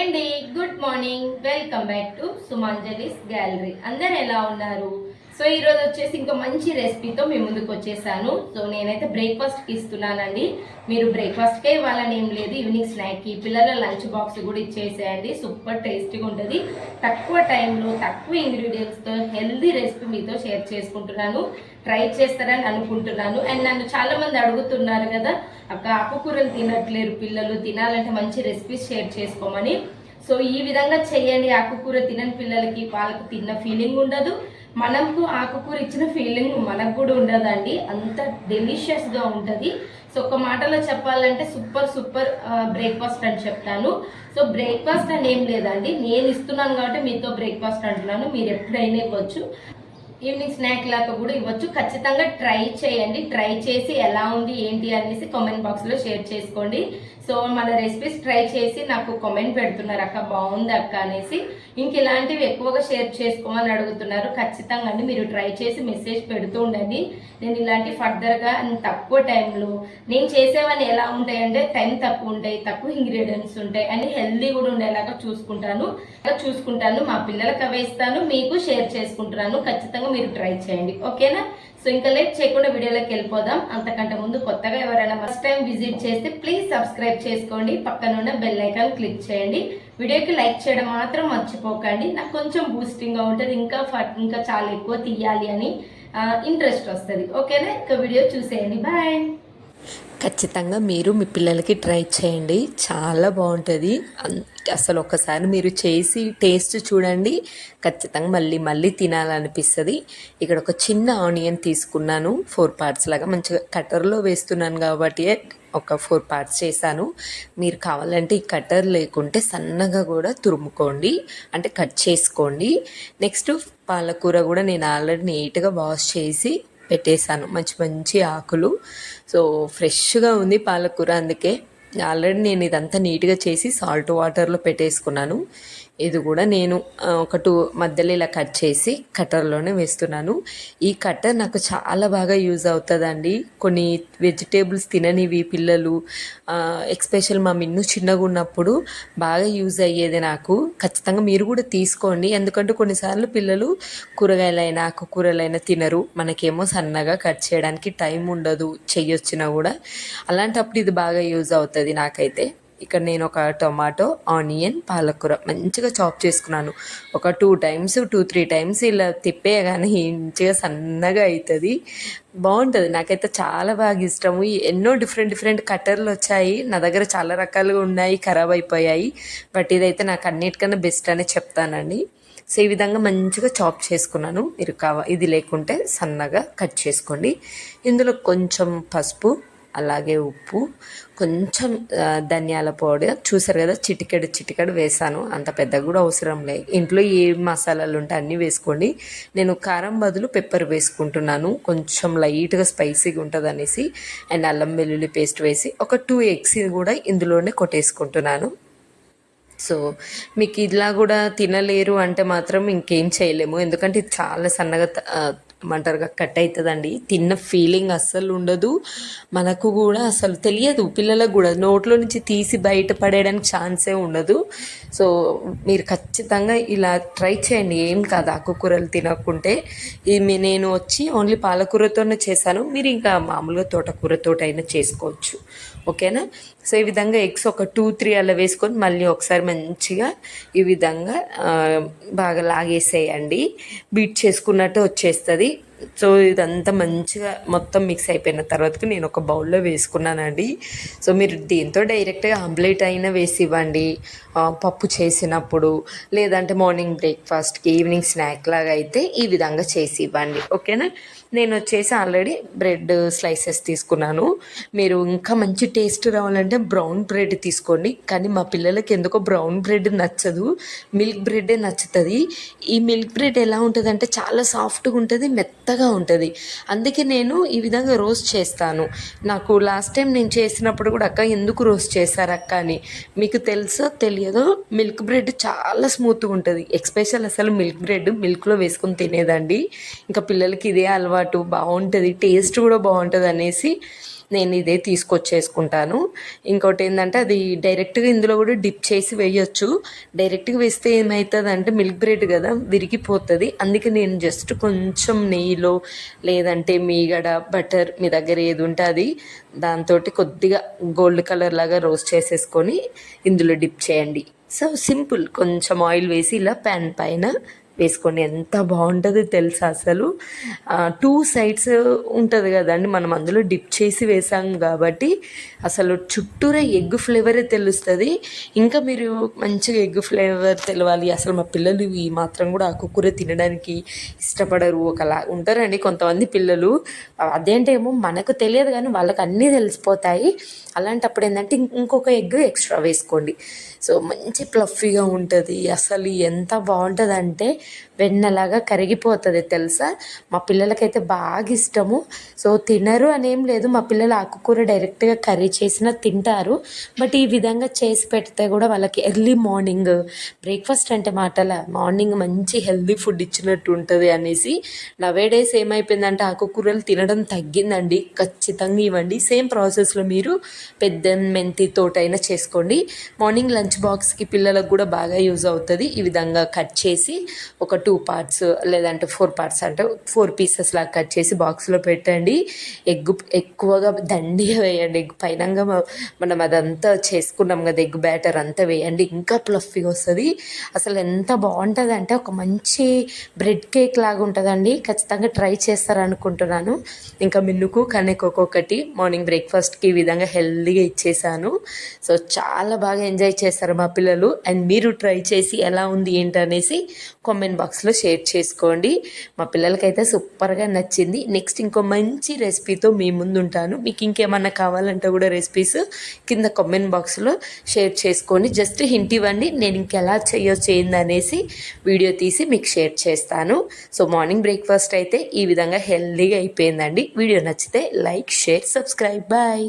అండి, good morning. Welcome back to Sumanjali's gallery. అందరు ఎలా ఉన్నారు? సో ఈరోజు వచ్చేసి ఇంకో మంచి రెసిపీతో మీ ముందుకు వచ్చేసాను. సో నేనైతే బ్రేక్ఫాస్ట్కి ఇస్తున్నానండి. మీరు బ్రేక్ఫాస్ట్కే ఇవ్వాలని ఏం లేదు, ఈవినింగ్ స్నాక్కి పిల్లల లంచ్ బాక్స్ కూడా ఇచ్చేసేయండి. సూపర్ టేస్టీగా ఉంటుంది. తక్కువ టైంలో తక్కువ ఇంగ్రీడియంట్స్తో హెల్దీ రెసిపీ మీతో షేర్ చేసుకుంటున్నాను. ట్రై చేస్తారని అనుకుంటున్నాను. అండ్ నన్ను చాలా మంది అడుగుతున్నారు కదా, అక్క ఆకుకూరలు తినట్లేరు పిల్లలు, తినాలంటే మంచి రెసిపీస్ షేర్ చేసుకోమని. సో ఈ విధంగా చేయండి. ఆకుకూర తినని పిల్లలకి వాళ్ళకి తిన్న ఫీలింగ్ ఉండదు, మనకు ఆకుకూర ఇచ్చిన ఫీలింగ్ మనకు కూడా ఉండదండి. అంత డెలిషియస్గా ఉంటుంది. సో ఒక మాటలో చెప్పాలంటే సూపర్ సూపర్ బ్రేక్ఫాస్ట్ అని చెప్తాను. సో బ్రేక్ఫాస్ట్ అని ఏం లేదండి, నేను ఇస్తున్నాను కాబట్టి మీతో బ్రేక్ఫాస్ట్ అంటున్నాను. మీరు ఎప్పుడైనా ఇవ్వచ్చు, ఈవినింగ్ స్నాక్ లాగా కూడా ఇవ్వచ్చు. ఖచ్చితంగా ట్రై చేయండి. ట్రై చేసి ఎలా ఉంది ఏంటి అనేసి కామెంట్ బాక్స్లో షేర్ చేసుకోండి. సో మన రెసిపీస్ ట్రై చేసి నాకు కామెంట్ పెడుతున్నారు, అక్క బాగుంది అక్క అనేసి. ఇంక ఇలాంటివి ఎక్కువగా షేర్ చేసుకోమని అడుగుతున్నారు. ఖచ్చితంగా అండి మీరు ట్రై చేసి మెసేజ్ పెడుతూ ఉండండి. నేను ఇలాంటి ఫర్దర్గా తక్కువ టైంలో నేను చేసేవన్నీ ఎలా ఉంటాయంటే టైం తక్కువ ఉంటాయి, తక్కువ ఇంగ్రీడియంట్స్ ఉంటాయి అని హెల్దీ కూడా ఉండేలాగా చూసుకుంటాను. మా పిల్లలకు అవే ఇస్తాను, మీకు షేర్ చేసుకుంటున్నాను. ఖచ్చితంగా మీరు ట్రై చేయండి, ఓకేనా? సో ఇంకా లేట్ చేయకుండా వీడియోలోకి వెళ్ళిపోదాం. అంతకంటే ముందు కొత్తగా ఎవరైనా ఫస్ట్ టైం విజిట్ చేస్తే ప్లీజ్ సబ్స్క్రైబ్ చేసుకోండి, పక్కనున్న బెల్ ఐకాన్ క్లిక్ చేయండి. వీడియోకి లైక్ చేయడం మాత్రం మర్చిపోకండి. నాకు కొంచెం బూస్టింగ్గా ఉంటుంది, ఇంకా చాలా ఎక్కువ తీయాలి అని ఇంట్రెస్ట్ వస్తుంది, ఓకేనా? ఇంకా వీడియో చూసేయండి. బాయ్. ఖచ్చితంగా మీరు మీ పిల్లలకి ట్రై చేయండి, చాలా బాగుంటుంది. అసలు ఒక్కసారి మీరు చేసి టేస్ట్ చూడండి, ఖచ్చితంగా మళ్ళీ మళ్ళీ తినాలనిపిస్తుంది. ఇక్కడ ఒక చిన్న ఆనియన్ తీసుకున్నాను, 4 పార్ట్స్ లాగా. మంచిగా కట్టర్లో వేస్తున్నాను కాబట్టి ఒక 4 పార్ట్స్ చేశాను. మీరు కావాలంటే ఈ కట్టర్ లేకుంటే సన్నగా కూడా తురుముకోండి, అంటే కట్ చేసుకోండి. నెక్స్ట్ పాలకూర కూడా నేను ఆల్రెడీ నీట్గా వాష్ చేసి పెట్టేశాను, మంచి మంచి ఆకులు. సో ఫ్రెష్గా ఉంది పాలకూర, అందుకే ఆల్రెడీ నేను ఇదంతా నీట్గా చేసి సాల్ట్ వాటర్లో పెట్టేసుకున్నాను. ఇది కూడా నేను ఒక 2 మధ్యలో ఇలా కట్ చేసి కట్టర్లోనే వేస్తున్నాను. ఈ కట్టర్ నాకు చాలా బాగా యూజ్ అవుతుందండి. కొన్ని వెజిటేబుల్స్ తిననివి పిల్లలు, ఎక్స్పెషల్ మా మిన్ను చిన్నగా ఉన్నప్పుడు బాగా యూజ్ అయ్యేది నాకు. ఖచ్చితంగా మీరు కూడా తీసుకోండి, ఎందుకంటే కొన్నిసార్లు పిల్లలు కూరగాయలైనా ఆకుకూరలైనా తినరు, మనకేమో సన్నగా కట్ చేయడానికి టైం ఉండదు చెయ్యొచ్చినా కూడా. అలాంటప్పుడు ఇది బాగా యూజ్ అవుతుంది నాకైతే. ఇక్కడ నేను ఒక టొమాటో, ఆనియన్, పాలకూర మంచిగా చాప్ చేసుకున్నాను. ఒక 2-3 టైమ్స్ ఇలా తిప్పేయగానే మంచిగా సన్నగా అవుతుంది, బాగుంటుంది. నాకైతే చాలా బాగా ఇష్టము. ఎన్నో డిఫరెంట్ కట్టర్లు వచ్చాయి నా దగ్గర, చాలా రకాలుగా ఉన్నాయి, ఖరాబ్ అయిపోయాయి. బట్ ఇదైతే నాకు అన్నిటికన్నా బెస్ట్ అనే చెప్తానండి. సో ఈ విధంగా మంచిగా చాప్ చేసుకున్నాను. మీరు ఇది లేకుంటే సన్నగా కట్ చేసుకోండి. ఇందులో కొంచెం పసుపు, అలాగే ఉప్పు, కొంచెం ధనియాల పౌడర్, చూసారు కదా, చిటికెడు వేసాను. అంత పెద్దగా కూడా అవసరం లేదు, ఇంట్లో ఏ మసాలాలు ఉంటే అన్నీ వేసుకోండి. నేను కారం బదులు పెప్పర్ వేసుకుంటున్నాను, కొంచెం లైట్గా స్పైసీగా ఉంటుంది అనేసి. అండ్ అల్లం వెల్లుల్లి పేస్ట్ వేసి ఒక 2 ఎగ్స్ కూడా ఇందులోనే కొట్టేసుకుంటున్నాను. సో మీకు ఇలా కూడా తినలేరు అంటే మాత్రం ఇంకేం చేయలేము, ఎందుకంటే ఇది చాలా సన్నగా మంటరుగా కట్ అవుతుందండి. తిన్న ఫీలింగ్ అస్సలు ఉండదు, మనకు కూడా అసలు తెలియదు, పిల్లలకు కూడా నోట్లో నుంచి తీసి బయట పడేయడానికి ఛాన్సే ఉండదు. సో మీరు ఖచ్చితంగా ఇలా ట్రై చేయండి, ఏం కాదు ఆకుకూరలు తినకుంటే. ఇది నేను వచ్చి ఓన్లీ పాలకూరతోనే చేశాను, మీరు ఇంకా మామూలుగా తోటకూరతో అయినా చేసుకోవచ్చు, ఓకేనా? సో ఈ విధంగా ఎగ్స్ ఒక 2-3 అలా వేసుకొని మళ్ళీ ఒకసారి మంచిగా ఈ విధంగా బాగా లాగేసేయండి, బీట్ చేసుకున్నట్టు వచ్చేస్తుంది. సో ఇదంతా మంచిగా మొత్తం మిక్స్ అయిపోయిన తర్వాతకి నేను ఒక బౌల్లో వేసుకున్నానండి. సో మీరు దీంతో డైరెక్ట్గా ఆమ్లెట్ అయినా వేసి ఇవ్వండి పప్పు చేసినప్పుడు, లేదంటే మార్నింగ్ బ్రేక్ఫాస్ట్కి, ఈవినింగ్ స్నాక్ లాగా అయితే ఈ విధంగా చేసి ఇవ్వండి, ఓకేనా? నేను వచ్చేసి ఆల్రెడీ బ్రెడ్ స్లైసెస్ తీసుకున్నాను. మీరు ఇంకా మంచి టేస్ట్ రావాలంటే బ్రౌన్ బ్రెడ్ తీసుకోండి, కానీ మా పిల్లలకి ఎందుకో బ్రౌన్ బ్రెడ్ నచ్చదు, మిల్క్ బ్రెడ్డే నచ్చుతుంది. ఈ మిల్క్ బ్రెడ్ ఎలా ఉంటుంది అంటే చాలా సాఫ్ట్గా ఉంటుంది, మెత్తగా ఉంటుంది. అందుకే నేను ఈ విధంగా రోస్ట్ చేస్తాను. నాకు లాస్ట్ టైం నేను చేసినప్పుడు కూడా, అక్క ఎందుకు రోస్ట్ చేశారు అక్క అని. మీకు తెలుసో తెలియదో, మిల్క్ బ్రెడ్ చాలా స్మూత్గా ఉంటుంది. ఎక్స్పెషల్ అసలు మిల్క్ బ్రెడ్ మిల్క్లో వేసుకొని తినేదండి. ఇంకా పిల్లలకి ఇదే అలవాటు, బాగుంటుంది, టేస్ట్ కూడా బాగుంటుంది అనేసి నేను ఇదే తీసుకొచ్చేసుకుంటాను. ఇంకోటి ఏంటంటే అది డైరెక్ట్గా ఇందులో కూడా డిప్ చేసి వేయొచ్చు. డైరెక్ట్గా వేస్తే ఏమవుతుందంటే మిల్క్ బ్రెడ్ కదా విరిగిపోతుంది. అందుకే నేను జస్ట్ కొంచెం నెయ్యిలో లేదంటే మీగడ బటర్ మీ దగ్గర ఏది ఉంటే అది దాంతో కొద్దిగా గోల్డ్ కలర్ లాగా రోస్ట్ చేసేసుకొని ఇందులో డిప్ చేయండి. సో సింపుల్, కొంచెం ఆయిల్ వేసి ఇలా ప్యాన్ పైన వేసుకొని ఎంత బాగుంటుందో తెలుసా అసలు. 2 సైడ్స్ ఉంటుంది కదండి, మనం అందులో డిప్ చేసి వేసాం కాబట్టి అసలు చుట్టూరా ఎగ్ ఫ్లేవరే తెలుస్తుంది. ఇంకా మీరు మంచిగా ఎగ్ ఫ్లేవర్ తెలవాలి అసలు మా పిల్లలు ఈ మాత్రం కూడా ఆకుకూర తినడానికి ఇష్టపడరు. ఒకలా ఉంటారండి కొంతమంది పిల్లలు, అదేంటేమో మనకు తెలియదు కానీ వాళ్ళకి అన్నీ తెలిసిపోతాయి. అలాంటప్పుడు ఏంటంటే ఇంకొక ఎగ్ ఎక్స్ట్రా వేసుకోండి. సో మంచి ప్లఫీగా ఉంటుంది. అసలు ఎంత బాగుంటుందంటే వెన్నలాగా కరిగిపోతుంది తెలుసా. మా పిల్లలకైతే బాగా ఇష్టము. సో తినరు అనేం లేదు, మా పిల్లలు ఆకుకూర డైరెక్ట్గా కర్రీ చేసినా తింటారు. బట్ ఈ విధంగా చేసి పెడితే కూడా వాళ్ళకి ఎర్లీ మార్నింగ్ బ్రేక్ఫాస్ట్ అంటే మార్నింగ్ మంచి హెల్దీ ఫుడ్ ఇచ్చినట్టు ఉంటుంది అనేసి నవేడేస్ ఏమైపోయిందంటే ఆకుకూరలు తినడం తగ్గిందండి. ఖచ్చితంగా ఇవ్వండి. సేమ్ ప్రాసెస్లో మీరు పెద్ద మెంతి తోటైనా చేసుకోండి. మార్నింగ్ లంచ్ బాక్స్కి పిల్లలకు కూడా బాగా యూజ్ అవుతుంది. ఈ విధంగా కట్ చేసి ఒక 2 పార్ట్స్ లేదంటే 4 పార్ట్స్ అంటే 4 పీసెస్ లాగా కట్ చేసి బాక్స్లో పెట్టండి. ఎగ్ ఎక్కువగా దండిగా వేయండి. ఎగ్ పైనంగా మనం అదంతా చేసుకున్నాం కదా ఎగ్ బ్యాటర్ అంతా వేయండి, ఇంకా ప్లఫీగా వస్తుంది. అసలు ఎంత బాగుంటుంది అంటే ఒక మంచి బ్రెడ్ కేక్ లాగా ఉంటుందండి. ఖచ్చితంగా ట్రై చేస్తారనుకుంటున్నాను. ఇంకా మిన్నుకు కనెక్కొకటి మార్నింగ్ బ్రేక్ఫాస్ట్కి ఈ విధంగా హెల్దీగా ఇచ్చేసాను. సో చాలా బాగా ఎంజాయ్ చేస్తారు మా పిల్లలు. అండ్ మీరు ట్రై చేసి ఎలా ఉంది ఏంటనేసి కామెంట్ బాక్స్లో షేర్ చేసుకోండి. మా పిల్లలకైతే సూపర్గా నచ్చింది. నెక్స్ట్ ఇంకో మంచి రెసిపీతో మీ ముందు ఉంటాను. మీకు ఇంకేమన్నా కావాలంటే కూడా రెసిపీస్ కింద కామెంట్ బాక్స్లో షేర్ చేసుకొని జస్ట్ హింట్ ఇవ్వండి, నేను ఇంకెలా చేయొచ్చు ఏందనేసి వీడియో తీసి మీకు షేర్ చేస్తాను. సో మార్నింగ్ బ్రేక్ఫాస్ట్ అయితే ఈ విధంగా హెల్దీగా అయిపోయిందండి. వీడియో నచ్చితే లైక్, షేర్, సబ్స్క్రైబ్. బాయ్.